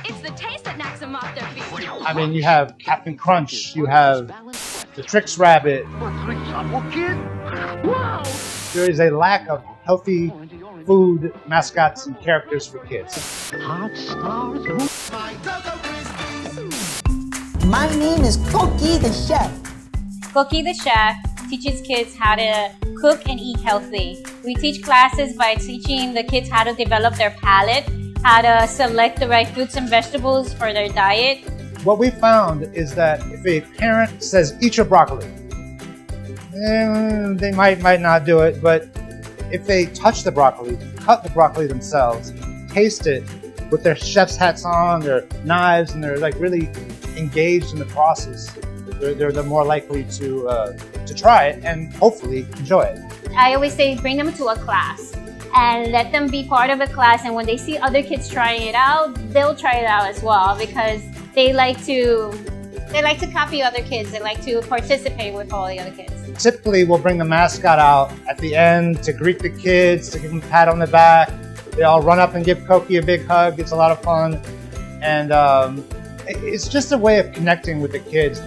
It's the taste that knocks them off their feet. I mean, you have Captain Crunch, you have the Trix Rabbit. There is a lack of healthy food mascots and characters for kids. My name is Coqui the Chef. Coqui the Chef teaches kids how to cook and eat healthy. We teach classes by teaching the kids how to develop their palate, how to select the right fruits and vegetables for their diet. What we found is that if a parent says, eat your broccoli, they might not do it, but if they touch the broccoli, cut the broccoli themselves, taste it with their chef's hats on, their knives, and they're like really engaged in the process, they're more likely to try it and hopefully enjoy it. I always say bring them to a class and let them be part of a class, and when they see other kids trying it out, they'll try it out as well, because they like to copy other kids. They like to participate with all the other kids. Typically, we'll bring the mascot out at the end to greet the kids, to give them a pat on the back. They all run up and give Coqui a big hug. It's a lot of fun. And it's just a way of connecting with the kids.